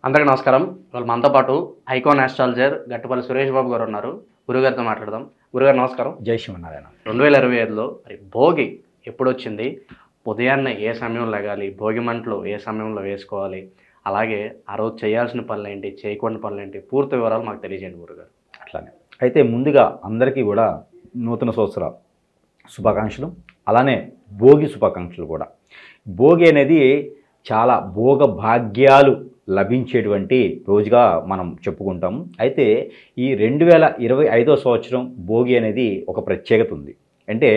అందరికీ నమస్కారం. ఇవాళ మనతో పాటు ఐకాన్ ఆస్ట్రాలజర్ గట్టుపల్లి సురేష్ బాబు గారు ఉన్నారు. గురుగారితో మాట్లాడదాం. గురుగారు నమస్కారం. జై శ్రీమన్నారాయణ. 2025లో మరి భోగి ఎప్పుడు వచ్చింది, ఉదయాన్నే ఏ సమయంలో లెగాలి, భోగి మంటలు ఏ సమయంలో వేసుకోవాలి, అలాగే ఆ రోజు చేయాల్సిన పనులు ఏంటి, చేయకూడని పనులు ఏంటి, పూర్తి వివరాలు మాకు తెలియజేయండి గురుగారు. అట్లానే అయితే ముందుగా అందరికీ కూడా నూతన సంవత్సర శుభాకాంక్షలు, అలానే భోగి శుభాకాంక్షలు కూడా. భోగి అనేది చాలా భోగ భాగ్యాలు లభించేటువంటి రోజుగా మనం చెప్పుకుంటాము. అయితే ఈ 2025వ సంవత్సరం భోగి అనేది ఒక ప్రత్యేకత ఉంది. అంటే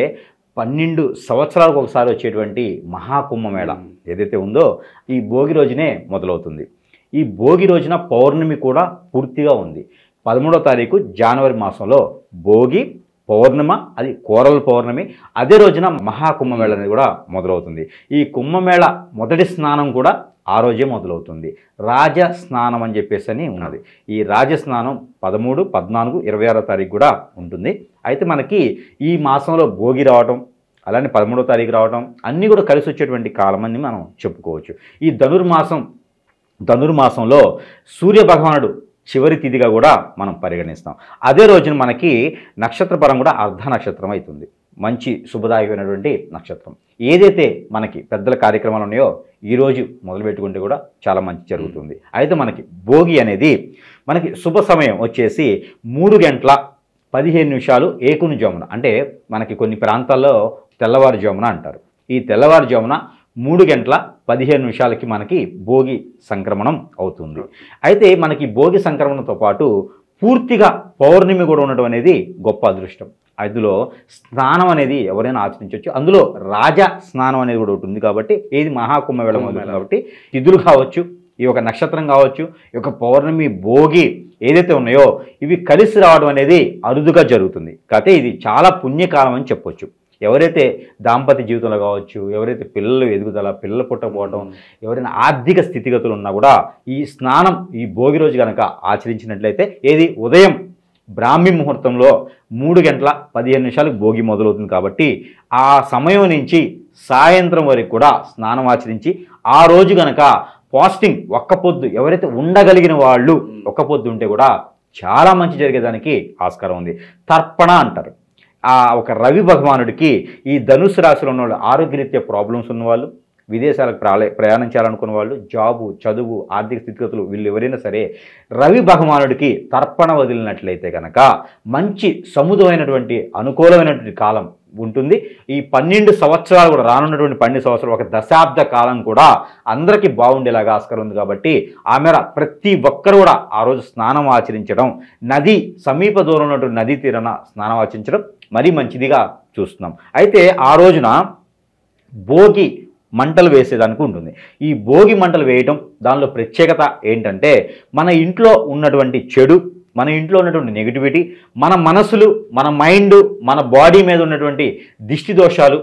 12 సంవత్సరాలకు ఒకసారి వచ్చేటువంటి మహాకుంభమేళ ఏదైతే ఉందో ఈ భోగి రోజునే మొదలవుతుంది. ఈ భోగి రోజున పౌర్ణమి కూడా పూర్తిగా ఉంది. 13వ తారీఖు జనవరి మాసంలో భోగి పౌర్ణమ, అది కోరల పౌర్ణమి. అదే రోజున మహాకుంభమేళ అనేది కూడా మొదలవుతుంది. ఈ కుంభమేళ మొదటి స్నానం కూడా ఆ రోజే మొదలవుతుంది. రాజ స్నానం అని చెప్పేసి అని ఉన్నది. ఈ రాజస్నానం 13, 14, 26వ తారీఖు కూడా ఉంటుంది. అయితే మనకి ఈ మాసంలో భోగి రావటం, అలానే 13వ తారీఖు రావటం అన్నీ కూడా కలిసి వచ్చేటువంటి కాలం అని మనం చెప్పుకోవచ్చు. ఈ ధనుర్మాసంలో సూర్య భగవానుడు చివరి తిథిగా కూడా మనం పరిగణిస్తాం. అదే రోజున మనకి నక్షత్రపరం కూడా అర్ధ నక్షత్రం అవుతుంది. మంచి శుభదాయకమైనటువంటి నక్షత్రం. ఏదైతే మనకి పెద్దల కార్యక్రమాలు ఉన్నాయో ఈరోజు మొదలుపెట్టుకుంటే కూడా చాలా మంచి జరుగుతుంది. అయితే మనకి భోగి అనేది మనకి శుభ సమయం వచ్చేసి 3:15 ఏకునిజామున, అంటే మనకి కొన్ని ప్రాంతాల్లో తెల్లవారుజామున అంటారు. ఈ తెల్లవారుజామున 3:15 మనకి భోగి సంక్రమణం అవుతుంది. అయితే మనకి భోగి సంక్రమణంతో పాటు పూర్తిగా పౌర్ణమి కూడా ఉండడం అనేది గొప్ప అదృష్టం. అందులో స్నానం అనేది ఎవరైనా ఆచరించవచ్చు. అందులో రాజా స్నానం అనేది కూడా ఉంటుంది. కాబట్టి ఏది మహాకుంభమేళ మొదలు కాబట్టి తిథులు కావచ్చు, ఈ యొక్క నక్షత్రం కావచ్చు, ఈ యొక్క పౌర్ణమి భోగి ఏదైతే ఉన్నాయో ఇవి కలిసి రావడం అనేది అరుదుగా జరుగుతుంది. కాకపోతే ఇది చాలా పుణ్యకాలం అని చెప్పొచ్చు. ఎవరైతే దాంపత్య జీవితంలో కావచ్చు, ఎవరైతే పిల్లలు ఎదుగుదల, పిల్లలు పుట్టకపోవడం, ఎవరైనా ఆర్థిక స్థితిగతులు ఉన్నా కూడా ఈ స్నానం ఈ భోగి రోజు కనుక ఆచరించినట్లయితే ఏది ఉదయం బ్రాహ్మీ ముహూర్తంలో 3:15 భోగి మొదలవుతుంది. కాబట్టి ఆ సమయం నుంచి సాయంత్రం వరకు కూడా స్నానం ఆచరించి ఆ రోజు కనుక ఫాస్టింగ్ ఒక్కపొద్దు ఎవరైతే ఉండగలిగిన వాళ్ళు ఒక్కపొద్దు ఉంటే కూడా చాలా మంచి జరిగేదానికి ఆస్కారం ఉంది. తర్పణ అంటారు. ఆ ఒక రవి భగవానుడికి ఈ ధనుసు రాశిలో ఉన్న వాళ్ళు, ఆరోగ్యరీత్యా ప్రాబ్లమ్స్ ఉన్నవాళ్ళు, విదేశాలకు ప్రయాణం చేయాలనుకున్న వాళ్ళు, జాబు, చదువు, ఆర్థిక స్థితిగతులు వీళ్ళు ఎవరైనా సరే రవి భగవానుడికి తర్పణ వదిలినట్లయితే కనుక మంచి సముదమైనటువంటి అనుకూలమైనటువంటి కాలం ఉంటుంది. ఈ 12 సంవత్సరాలు కూడా రానున్నటువంటి 12 సంవత్సరాలు ఒక దశాబ్ద కాలం కూడా అందరికీ బాగుండేలాగా ఆస్కారం ఉంది. కాబట్టి ఆ మేర ప్రతి ఒక్కరు కూడా ఆ రోజు స్నానం ఆచరించడం, నది సమీప దూరంలో ఉన్నటువంటి నదీ తీరాన స్నానం ఆచరించడం మరీ మంచిదిగా చూస్తున్నాం. అయితే ఆ రోజున భోగి మంటలు వేసేదానికి ఉంటుంది. ఈ భోగి మంటలు వేయటం దానిలో ప్రత్యేకత ఏంటంటే మన ఇంట్లో ఉన్నటువంటి చెడు, మన ఇంట్లో ఉన్నటువంటి నెగిటివిటీ, మన మనసులు, మన మైండ్, మన బాడీ మీద ఉన్నటువంటి దిష్టి దోషాలు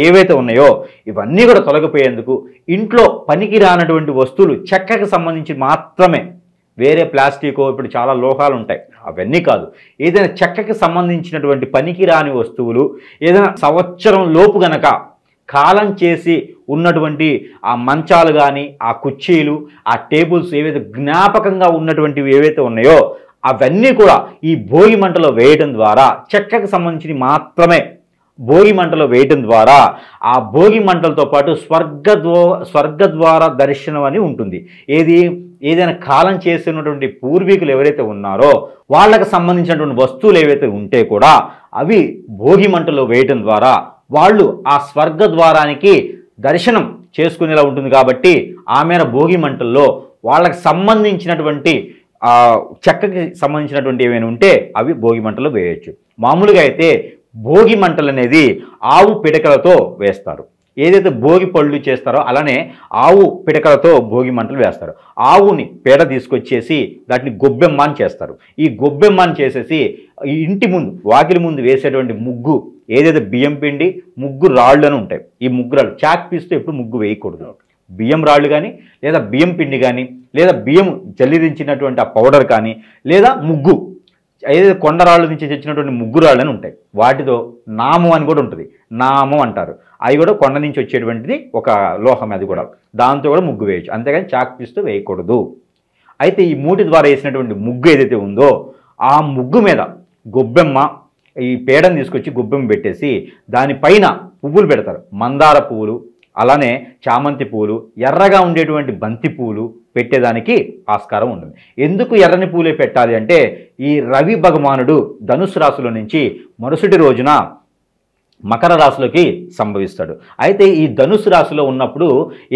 ఏవైతే ఉన్నాయో ఇవన్నీ కూడా తొలగిపోయేందుకు ఇంట్లో పనికి రానటువంటి వస్తువులు చెక్కకు సంబంధించి మాత్రమే, వేరే ప్లాస్టికో ఇప్పుడు చాలా లోహాలు ఉంటాయి అవన్నీ కాదు, ఏదైనా చెక్కకి సంబంధించినటువంటి పనికి రాని వస్తువులు, ఏదైనా సంవత్సరం లోపు గనక కాలం చేసి ఉన్నటువంటి ఆ మంచాలు కానీ, ఆ కుర్చీలు, ఆ టేబుల్స్ ఏవైతే జ్ఞాపకంగా ఉన్నటువంటివి ఏవైతే ఉన్నాయో అవన్నీ కూడా ఈ భోగి మంటలో వేయడం ద్వారా, చెక్కకు సంబంధించి మాత్రమే భోగి మంటలో వేయడం ద్వారా ఆ భోగి మంటలతో పాటు స్వర్గద్వార దర్శనం అని ఉంటుంది. ఏదైనా కాలం చేసినటువంటి పూర్వీకులు ఎవరైతే ఉన్నారో వాళ్ళకు సంబంధించినటువంటి వస్తువులు ఏవైతే ఉంటే కూడా అవి భోగి మంటలో వేయడం ద్వారా వాళ్ళు ఆ స్వర్గద్వారానికి దర్శనం చేసుకునేలా ఉంటుంది. కాబట్టి ఆ మేర భోగి మంటల్లో వాళ్ళకి సంబంధించినటువంటి చెక్కకి సంబంధించినటువంటి ఏమైనా ఉంటే అవి భోగి మంటలో వేయచ్చు. మామూలుగా అయితే భోగి మంటలు అనేది ఆవు పిడకలతో వేస్తారు. ఏదైతే భోగి పళ్ళు చేస్తారో అలానే ఆవు పిడకలతో భోగి మంటలు వేస్తారు. ఆవుని పేడ తీసుకొచ్చేసి దాటిని గొబ్బెమ్మాని చేస్తారు. ఈ గొబ్బెమ్మాని చేసేసి ఇంటి ముందు, వాకిలి ముందు వేసేటువంటి ముగ్గు, ఏదైతే బియ్యం పిండి ముగ్గు రాళ్ళు అని ఉంటాయి, ఈ ముగ్గు రాళ్ళు చాక్ పీస్తో ఎప్పుడు ముగ్గు వేయకూడదు. బియ్యం రాళ్ళు కానీ, లేదా బియ్యం పిండి కానీ, లేదా బియ్యం జల్లిరించినటువంటి ఆ పౌడర్ కానీ, లేదా ముగ్గు ఏదైతే కొండరాళ్ళు నుంచి తెచ్చినటువంటి ముగ్గురాళ్ళు అని ఉంటాయి, వాటితో నామం అని కూడా ఉంటుంది, నామం అంటారు. అవి కూడా కొండ నుంచి వచ్చేటువంటిది ఒక లోహం, అది కూడా దాంతో కూడా ముగ్గు వేయచ్చు, అంతేగాని చాక్ పీస్తో వేయకూడదు. అయితే ఈ మూటి ద్వారా వేసినటువంటి ముగ్గు ఏదైతే ఉందో ఆ ముగ్గు మీద గొబ్బెమ్మ ఈ పేడను తీసుకొచ్చి గొబ్బెమ్మ పెట్టేసి దానిపైన పువ్వులు పెడతారు. మందార పువ్వులు, అలానే చామంతి పూలు, ఎర్రగా ఉండేటువంటి బంతి పూలు పెట్టేదానికి ఆస్కారం ఉంటుంది. ఎందుకు ఎర్రని పూలే పెట్టాలి అంటే ఈ రవి భగవానుడు ధనుసు రాశిలో నుంచి మరుసటి రోజున మకర రాశిలోకి సంభవిస్తాడు. అయితే ఈ ధనుసు రాశిలో ఉన్నప్పుడు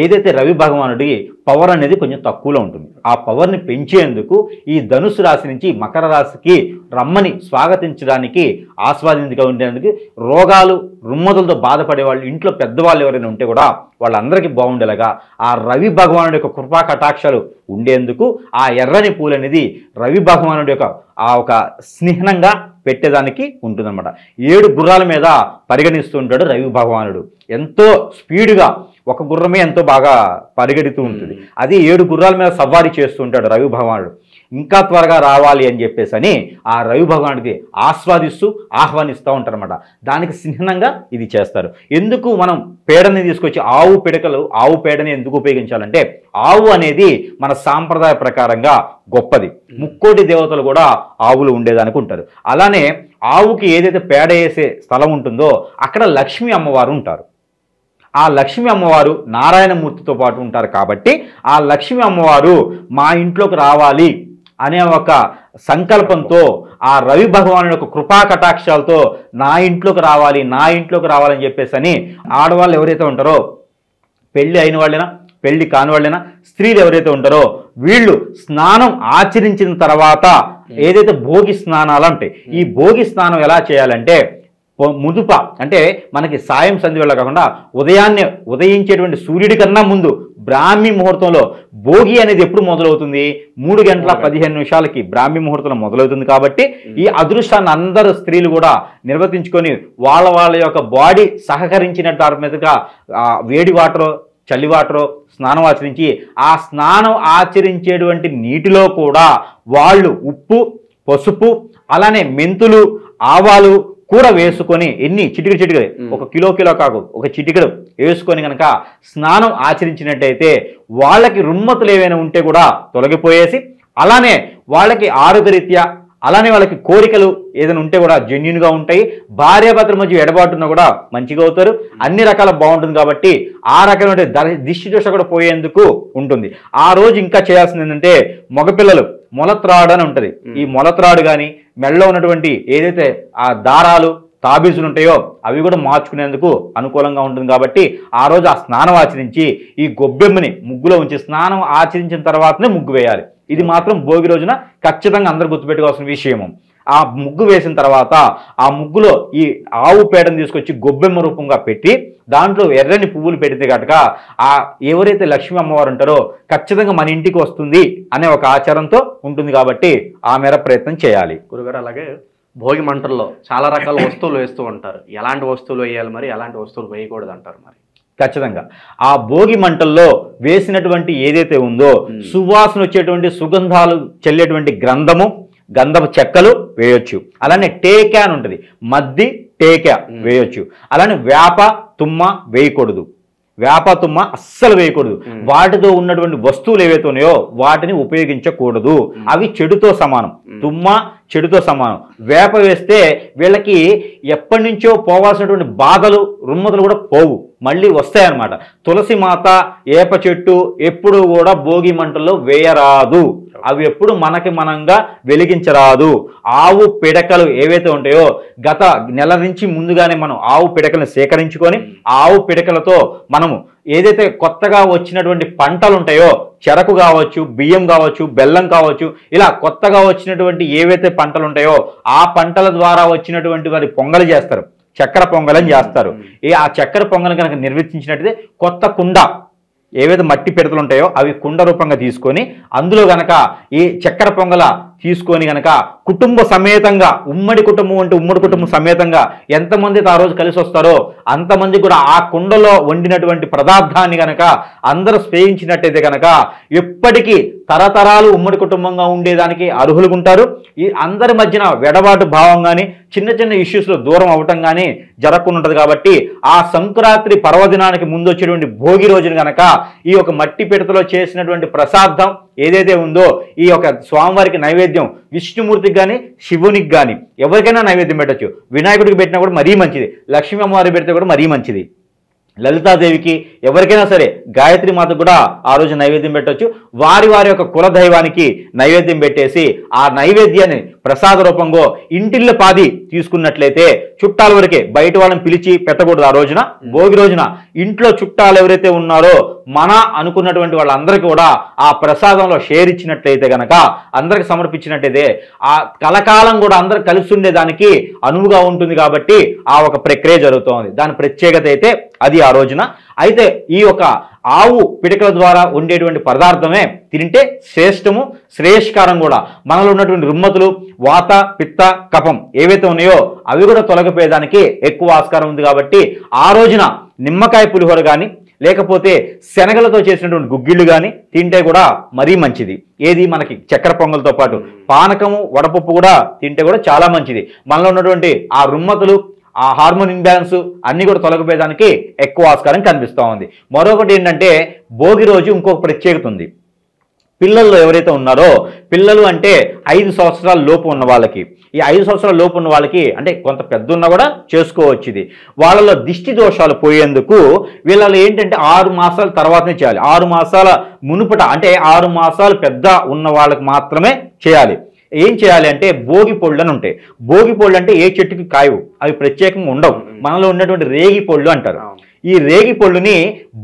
ఏదైతే రవి భగవానుడి పవర్ అనేది కొంచెం తక్కువలో ఉంటుంది. ఆ పవర్ని పెంచేందుకు ఈ ధనుసు రాశి నుంచి మకర రాశికి రమ్మని స్వాగతించడానికి, ఆస్వాదించగా ఉండేందుకు రోగాలు రుమ్మతులతో బాధపడే వాళ్ళు, ఇంట్లో పెద్దవాళ్ళు ఎవరైనా ఉంటే కూడా వాళ్ళందరికీ బాగుండేలాగా ఆ రవి భగవానుడి యొక్క కృపా కటాక్షాలు ఉండేందుకు ఆ ఎర్రని పూలు అనేది రవి భగవానుడి యొక్క ఆ ఒక స్నేహంగా పెట్టేదానికి ఉంటుందన్నమాట. 7 గుర్రాల మీద పరిగణిస్తూ ఉంటాడు రవి భగవానుడు. ఎంతో స్పీడ్గా ఒక గుర్రమే ఎంతో బాగా పరిగెడుతూ ఉంటుంది. అది 7 గుర్రాల మీద సవారీ చేస్తూ ఉంటాడు రవి భగవానుడు. ఇంకా త్వరగా రావాలి అని చెప్పేసి అని ఆ రవి భగవానుడికి ఆస్వాదిస్తూ ఆహ్వానిస్తూ ఉంటారన్నమాట. దానికి చిహ్నంగా ఇది చేస్తారు. ఎందుకు మనం పేడని తీసుకొచ్చి ఆవు పిడకలు, ఆవు పేడని ఎందుకు ఉపయోగించాలంటే ఆవు అనేది మన సాంప్రదాయ ప్రకారంగా గొప్పది. ముక్కోటి దేవతలు కూడా ఆవులు ఉండేదానికి ఉంటారు. అలానే ఆవుకి ఏదైతే పేడ వేసే స్థలం ఉంటుందో అక్కడ లక్ష్మీ అమ్మవారు ఉంటారు. ఆ లక్ష్మీ అమ్మవారు నారాయణమూర్తితో పాటు ఉంటారు. కాబట్టి ఆ లక్ష్మీ అమ్మవారు మా ఇంట్లోకి రావాలి అనే ఒక సంకల్పంతో ఆ రవి భగవానుడి యొక్క కృపా కటాక్షాలతో నా ఇంట్లోకి రావాలని చెప్పేసి అని ఆడవాళ్ళు ఎవరైతే ఉంటారో, పెళ్ళి అయిన వాళ్ళైనా పెళ్లి కాని వాళ్ళైనా స్త్రీలు ఎవరైతే ఉంటారో వీళ్ళు స్నానం ఆచరించిన తర్వాత ఏదైతే భోగి స్నానాలు ఉంటాయి, ఈ భోగి స్నానం ఎలా చేయాలంటే ముదుప అంటే మనకి సాయం సంధి వేళ కాకుండా ఉదయించేటువంటి సూర్యుడి కన్నా ముందు బ్రాహ్మీ ముహూర్తంలో భోగి అనేది ఎప్పుడు మొదలవుతుంది? 3:15 బ్రాహ్మీ ముహూర్తంలో మొదలవుతుంది. కాబట్టి ఈ అదృష్టాన్ని అందరూ స్త్రీలు కూడా నిర్వర్తించుకొని వాళ్ళ యొక్క బాడీ సహకరించినట్టు మీదుగా వేడి వాటరో చలి వాటరో స్నానం ఆచరించి ఆ స్నానం ఆచరించేటువంటి నీటిలో కూడా వాళ్ళు ఉప్పు, పసుపు, అలానే మెంతులు, ఆవాలు కూడా వేసుకొని ఎన్ని చిటికెడు 1 కిలో కాకు 1 చిటికెడు వేసుకొని కనుక స్నానం ఆచరించినట్టయితే వాళ్ళకి రుమ్మతులు ఏవైనా ఉంటే కూడా తొలగిపోయేసి, అలానే వాళ్ళకి ఆరోగ్యరీత్యా, అలానే వాళ్ళకి కోరికలు ఏదైనా ఉంటే కూడా జెన్యున్గా ఉంటాయి. భార్యాభర్తల మధ్య ఎడబాటున్నా కూడా మంచిగా అవుతారు. అన్ని రకాల బాగుంటుంది. కాబట్టి ఆ రకమైన దిష్టి దోష కూడా పోయేందుకు ఉంటుంది. ఆ రోజు ఇంకా చేయాల్సింది ఏంటంటే మగపిల్లలు మొలత్రాడు అని ఉంటుంది. ఈ మొలత్రాడు కానీ మెడలో ఉన్నటువంటి ఏదైతే ఆ దారాలు తాబీజులు ఉంటాయో అవి కూడా మార్చుకునేందుకు అనుకూలంగా ఉంటుంది. కాబట్టి ఆ రోజు ఆ స్నానం ఆచరించి ఈ గొబ్బెమ్మని ముగ్గులో ఉంచి స్నానం ఆచరించిన తర్వాతనే ముగ్గు వేయాలి. ఇది మాత్రం భోగి రోజున ఖచ్చితంగా అందరూ గుర్తుపెట్టుకోవాల్సిన విషయము. ఆ ముగ్గు వేసిన తర్వాత ఆ ముగ్గులో ఈ ఆవు పేడను తీసుకొచ్చి గొబ్బెమ్మ రూపంగా పెట్టి దాంట్లో ఎర్రని పువ్వులు పెడితే కనుక ఆ ఎవరైతే లక్ష్మీ అమ్మవారు ఉంటారో ఖచ్చితంగా మన ఇంటికి వస్తుంది అనే ఒక ఆచారంతో ఉంటుంది. కాబట్టి ఆ మేర ప్రయత్నం చేయాలి. గురుగారు, అలాగే భోగి మంటల్లో చాలా రకాల వస్తువులు వేస్తూ ఉంటారు. ఎలాంటి వస్తువులు వేయాలి, మరి ఎలాంటి వస్తువులు వేయకూడదు అంటారు? మరి ఖచ్చితంగా ఆ భోగి మంటల్లో వేసినటువంటి ఏదైతే ఉందో సువాసన వచ్చేటువంటి సుగంధాలు చెల్లేటువంటి గంధపు చెక్కలు వేయొచ్చు. అలానే టేక అని ఉంటుంది, మద్ది టేక వేయొచ్చు. అలానే వేప తుమ్మ వేయకూడదు. వేప తుమ్మ అస్సలు వేయకూడదు. వాటితో ఉన్నటువంటి వస్తువులు ఏవైతే ఉన్నాయో వాటిని ఉపయోగించకూడదు. అవి చెడుతో సమానం. తుమ్మ చెడుతో సమానం. వేప వేస్తే వీళ్ళకి ఎప్పటి నుంచో పోవాల్సినటువంటి బాధలు రుమ్మతులు కూడా పోవు, మళ్ళీ వస్తాయన్నమాట. తులసి మాత, ఏప చెట్టు ఎప్పుడు కూడా భోగి మంటల్లో వేయరాదు. అవి ఎప్పుడు మనంగా వెలిగించరాదు. ఆవు పిడకలు ఏవైతే ఉంటాయో గత నెల నుంచి ముందుగానే మనం ఆవు పిడకలను సేకరించుకొని ఆవు పిడకలతో మనము ఏదైతే కొత్తగా వచ్చినటువంటి పంటలు ఉంటాయో చెరకు కావచ్చు, బియ్యం కావచ్చు, బెల్లం కావచ్చు, ఇలా కొత్తగా వచ్చినటువంటి ఏవైతే పంటలు ఉంటాయో ఆ పంటల ద్వారా వచ్చినటువంటి వారి పొంగలు చేస్తారు, చక్కెర పొంగలని చేస్తారు. ఆ చక్కెర పొంగలు కనుక నిర్వర్తించినట్టయితే కొత్త కుండ ఏవైతే మట్టి పిడతలు ఉంటాయో అవి కుండ రూపంగా తీసుకొని అందులో గనక ఈ చక్కెర పొంగల తీసుకొని గనక కుటుంబ సమేతంగా ఉమ్మడి కుటుంబం అంటే ఉమ్మడి కుటుంబం సమేతంగా ఎంతమంది ఆ రోజు కలిసి వస్తారో అంతమంది కూడా ఆ కుండలో వండినటువంటి పదార్థాన్ని కనుక అందరూ స్నేహించినట్టయితే కనుక ఎప్పటికీ తరతరాలు ఉమ్మడి కుటుంబంగా ఉండేదానికి అర్హులుగా ఉంటారు. ఈ అందరి మధ్యన వెడబాటు భావం కానీ చిన్న చిన్న ఇష్యూస్లో దూరం అవ్వటం కానీ జరగకుండా ఉంటుంది. కాబట్టి ఆ సంక్రాంతి పర్వదినానికి ముందు వచ్చేటువంటి భోగి రోజున కనుక ఈ యొక్క మట్టి పిడతలో చేసినటువంటి ప్రసాదం ఏదైతే ఉందో ఈ యొక్క స్వామివారికి నైవేద్యం విష్ణుమూర్తికి కానీ శివునికి కానీ ఎవరికైనా నైవేద్యం పెట్టచ్చు. వినాయకుడికి పెట్టినా కూడా మరీ మంచిది, లక్ష్మీ అమ్మవారికి పెడితే కూడా మరీ మంచిది, లలితాదేవికి ఎవరికైనా సరే గాయత్రి మాతకు కూడా ఆ రోజు నైవేద్యం పెట్టవచ్చు. వారి వారి యొక్క కులదైవానికి నైవేద్యం పెట్టేసి ఆ నైవేద్యాన్ని ప్రసాద రూపంలో ఇంటిల్లో పాది తీసుకున్నట్లయితే చుట్టాల వరకే, బయట వాళ్ళని పిలిచి పెట్టకూడదు. ఆ రోజున భోగి రోజున ఇంట్లో చుట్టాలు ఎవరైతే ఉన్నారో మన అనుకున్నటువంటి వాళ్ళందరికీ కూడా ఆ ప్రసాదంలో షేర్ ఇచ్చినట్లయితే గనక అందరికి సమర్పించినట్టయితే ఆ కలకాలం కూడా అందరు కలిసి ఉండేదానికి అనువుగా ఉంటుంది. కాబట్టి ఆ ఒక ప్రక్రియ జరుగుతోంది. దాని ప్రత్యేకత అయితే అది ఆ రోజున. అయితే ఈ యొక్క ఆవు పిడకల ద్వారా ఉండేటువంటి పదార్థమే తింటే శ్రేష్టము, శ్రేయస్కారం కూడా. మనలో ఉన్నటువంటి రుమ్మతులు, వాత, పిత్త, కఫం ఏవైతే ఉన్నాయో అవి కూడా తొలగిపోయేదానికి ఎక్కువ ఆస్కారం ఉంది. కాబట్టి ఆ రోజున నిమ్మకాయ పులిహోర కానీ లేకపోతే శనగలతో చేసినటువంటి గుగ్గిళ్ళు కానీ తింటే కూడా మరీ మంచిది. ఏది మనకి చక్కెర పొంగల్తో పాటు పానకము, వడపప్పు కూడా తింటే కూడా చాలా మంచిది. మనలో ఉన్నటువంటి ఆ రుమ్మతులు, ఆ హార్మోన్ ఇంబ్యాలెన్స్ అన్ని కూడా తొలగిపోయేదానికి ఎక్కువ ఆస్కారం కనిపిస్తూ ఉంది. మరొకటి ఏంటంటే భోగి రోజు ఇంకొక ప్రత్యేకత ఉంది. పిల్లల్లో ఎవరైతే ఉన్నారో పిల్లలు అంటే 5 సంవత్సరాల లోపు ఉన్న వాళ్ళకి, ఈ 5 సంవత్సరాల లోపు ఉన్న వాళ్ళకి అంటే కొంత పెద్ద ఉన్నా కూడా చేసుకోవచ్చు. ఇది వాళ్ళలో దిష్టి దోషాలు పోయేందుకు వీళ్ళలో ఏంటంటే 6 మాసాల తర్వాతనే చేయాలి. 6 మాసాల మునుపట అంటే 6 మాసాలు పెద్ద ఉన్న వాళ్ళకి మాత్రమే చేయాలి. ఏం చేయాలి అంటే భోగి పళ్ళు అని ఉంటాయి. భోగి పళ్ళు అంటే ఏ చెట్టుకి కాయవు, అవి ప్రత్యేకంగా ఉండవు. మనలో ఉన్నటువంటి రేగి పళ్ళు అంటారు. ఈ రేగి పళ్ళుని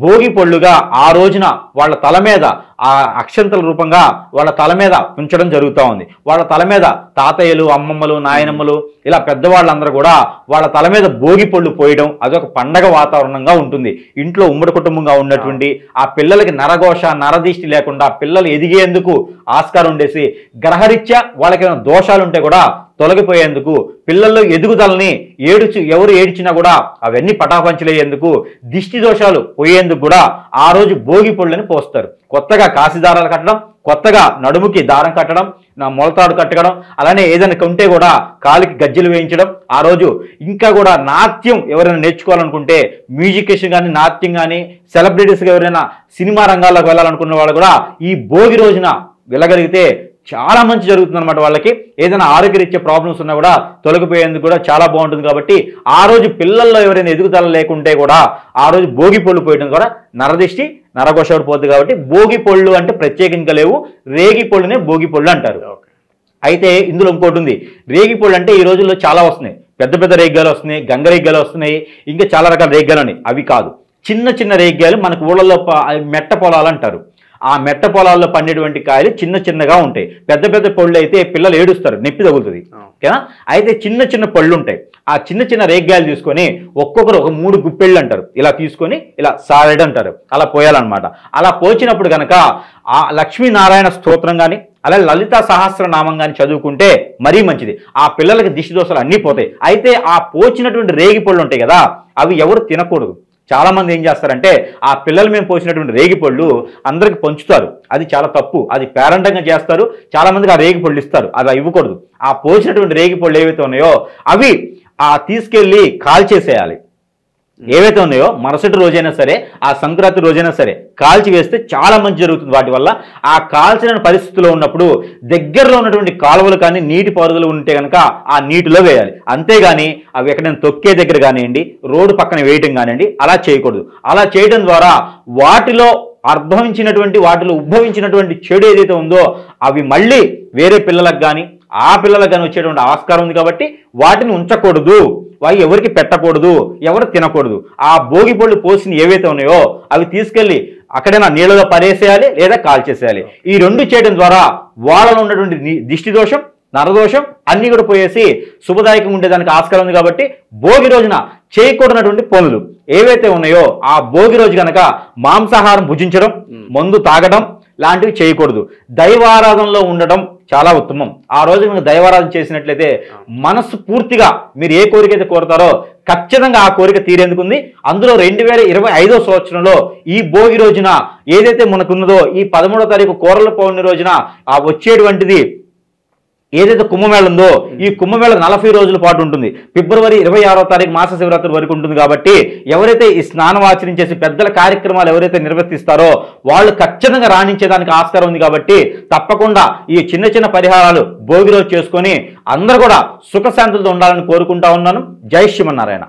భోగి పళ్ళుగా ఆ రోజున వాళ్ళ తల మీద ఆ అక్షంతల రూపంగా వాళ్ళ తల మీద ఉంచడం జరుగుతూ ఉంది. వాళ్ళ తల మీద తాతయ్యలు, అమ్మమ్మలు, నాయనమ్మలు ఇలా పెద్దవాళ్ళందరూ కూడా వాళ్ళ తల మీద భోగి పళ్ళు పోయడం అదొక పండగ వాతావరణంగా ఉంటుంది. ఇంట్లో ఉమ్మడి కుటుంబంగా ఉన్నటువంటి ఆ పిల్లలకి నరఘోష, నరదిష్టి లేకుండా పిల్లలు ఎదిగేందుకు ఆస్కారం ఉండేసి గ్రహరీత్యా వాళ్ళకి ఏమైనా దోషాలు ఉంటే కూడా తొలగిపోయేందుకు, పిల్లల్లో ఎదుగుదలని ఎవరు ఏడ్చినా కూడా అవన్నీ పటాపంచలయ్యేందుకు, దిష్టి దోషాలు పోయేందుకు కూడా ఆ రోజు భోగి పళ్ళని పోస్తారు. కొత్తగా కాసి దారాలు కట్టడం, కొత్తగా నడుముకి దారం కట్టడం, మొలతాడు కట్టడం, అలానే ఏదైనా కొంటే కూడా కాలికి గజ్జెలు వేయించడం. ఆ రోజు ఇంకా కూడా నాట్యం ఎవరైనా నేర్చుకోవాలనుకుంటే మ్యూజికేషన్ కానీ, నాట్యం కానీ, సెలబ్రిటీస్గా ఎవరైనా సినిమా రంగాల్లోకి వెళ్ళాలనుకున్న వాళ్ళు కూడా ఈ భోగి రోజున వెళ్ళగలిగితే చాలా మంచి జరుగుతుంది అనమాట. వాళ్ళకి ఏదైనా ఆరోగ్యరీత్యా ప్రాబ్లమ్స్ ఉన్నా కూడా తొలగిపోయేందుకు కూడా చాలా బాగుంటుంది. కాబట్టి ఆ రోజు పిల్లల్లో ఎవరైనా ఎదుగుదల లేకుంటే కూడా ఆ రోజు భోగి పళ్ళు పోయడం కూడా నరదిష్టి, నరఘోష పోతుంది. కాబట్టి భోగి పళ్ళు అంటే ప్రత్యేకంగా లేవు, రేగి పళ్ళునే భోగి పళ్ళు అంటారు. అయితే ఇందులో ఇంకోటి ఉంది. రేగి పళ్ళు అంటే ఈ రోజుల్లో చాలా వస్తున్నాయి. పెద్ద పెద్ద రేగ్గాలు వస్తున్నాయి, గంగరేగ్గాలు వస్తున్నాయి, ఇంకా చాలా రకాల రేగ్గాలు ఉన్నాయి. అవి కాదు, చిన్న చిన్న రేగ్గాలు మనకు ఊళ్ళల్లో మెట్ట పొలాలు అంటారు. ఆ మెట్ట పొలాల్లో పండేటువంటి కాయలు చిన్న చిన్నగా ఉంటాయి. పెద్ద పెద్ద పళ్ళు అయితే పిల్లలు ఏడుస్తారు, నొప్పి తగులుతుంది. ఓకేనా? అయితే చిన్న చిన్న పళ్ళు ఉంటాయి. ఆ చిన్న చిన్న రేగ్గాయలు తీసుకొని ఒక్కొక్కరు ఒక 3 గుప్పెళ్ళు అంటారు, ఇలా తీసుకొని ఇలా సారెడ్ అంటారు, అలా పోయాలన్నమాట. అలా పోచినప్పుడు కనుక ఆ లక్ష్మీనారాయణ స్తోత్రం కానీ అలాగే లలితా సహస్రనామం కానీ చదువుకుంటే మరీ మంచిది. ఆ పిల్లలకి దిష్టి దోషాలు అన్నీ పోతాయి. అయితే ఆ పోచినటువంటి రేగి పళ్ళు ఉంటాయి కదా, అవి ఎవరు తినకూడదు. చాలా మంది ఏం చేస్తారంటే ఆ పిల్లలు మేము పోసినటువంటి రేగి పళ్ళు అందరికి పంచుతారు. అది చాలా తప్పు. అది పేరెంటంగా చేస్తారు. చాలా మందికి ఆ రేగి పళ్ళు ఇస్తారు, అలా ఇవ్వకూడదు. ఆ పోసినటువంటి రేగి పళ్ళు ఏవైతే ఉన్నాయో అవి తీసుకెళ్ళి కాల్చేసేయాలి. ఏవైతే ఉన్నాయో మరుసటి రోజైనా సరే, ఆ సంక్రాంతి రోజైనా సరే కాల్చి వేస్తే చాలా మంచి జరుగుతుంది. వాటి వల్ల ఆ కాల్చిన పరిస్థితిలో ఉన్నప్పుడు దగ్గరలో ఉన్నటువంటి కాలువలు కానీ నీటి పారుదలు ఉంటే కనుక ఆ నీటిలో వేయాలి. అంతేగాని అవి ఎక్కడైనా తొక్కే దగ్గర కానివ్వండి, రోడ్డు పక్కన వేయటం కానివ్వండి, అలా చేయకూడదు. అలా చేయడం ద్వారా వాటిలో ఉద్భవించినటువంటి చెడు ఏదైతే ఉందో అవి మళ్ళీ వేరే పిల్లలకు కానీ ఆ పిల్లలకు కానీ వచ్చేటువంటి ఆస్కారం ఉంది. కాబట్టి వాటిని ఉంచకూడదు, వాయి ఎవరికి పెట్టకూడదు, ఎవరు తినకూడదు. ఆ భోగి పళ్ళు పోసిన ఏవైతే ఉన్నాయో అవి తీసుకెళ్ళి అక్కడైనా నీళ్ళలో పడేసేయాలి లేదా కాల్చేసేయాలి. ఈ 2 చేయడం ద్వారా వాళ్ళలో ఉన్నటువంటి దిష్టి దోషం, నరదోషం అన్ని కూడా పోయేసి శుభదాయకంగా ఉండేదానికి ఆస్కారం ఉంది. కాబట్టి భోగి రోజున చేయకూడనటువంటి పనులు ఏవైతే ఉన్నాయో ఆ భోగి రోజు కనుక మాంసాహారం భుజించడం, మందు తాగడం, లాంటివి చేయకూడదు. దైవారాధనలో ఉండడం చాలా ఉత్తమం. ఆ రోజు మీరు దైవారాధన చేసినట్లయితే మనస్సు పూర్తిగా మీరు ఏ కోరిక అయితే కోరుతారో ఖచ్చితంగా ఆ కోరిక తీరేందుకుంది. అందులో 2025 సంవత్సరంలో ఈ భోగి రోజున ఏదైతే మనకున్నదో ఈ 13వ తారీఖు కోరల పౌర్ణమి రోజున ఆ వచ్చేటువంటిది ఏదైతే కుంభమేళ ఉందో ఈ కుంభమేళ 40 రోజుల పాటు ఉంటుంది. ఫిబ్రవరి 26వ తారీఖు మాస శివరాత్రి వరకు ఉంటుంది. కాబట్టి ఎవరైతే ఈ స్నానం ఆచరించేసి పెద్దల కార్యక్రమాలు ఎవరైతే నిర్వర్తిస్తారో వాళ్ళు ఖచ్చితంగా రాణించేదానికి ఆస్కారం ఉంది. కాబట్టి తప్పకుండా ఈ చిన్న చిన్న పరిహారాలు భోగి రోజు చేసుకొని అందరూ కూడా సుఖశాంతులతో ఉండాలని కోరుకుంటా ఉన్నాను. జై శ్రీమన్నారాయణ.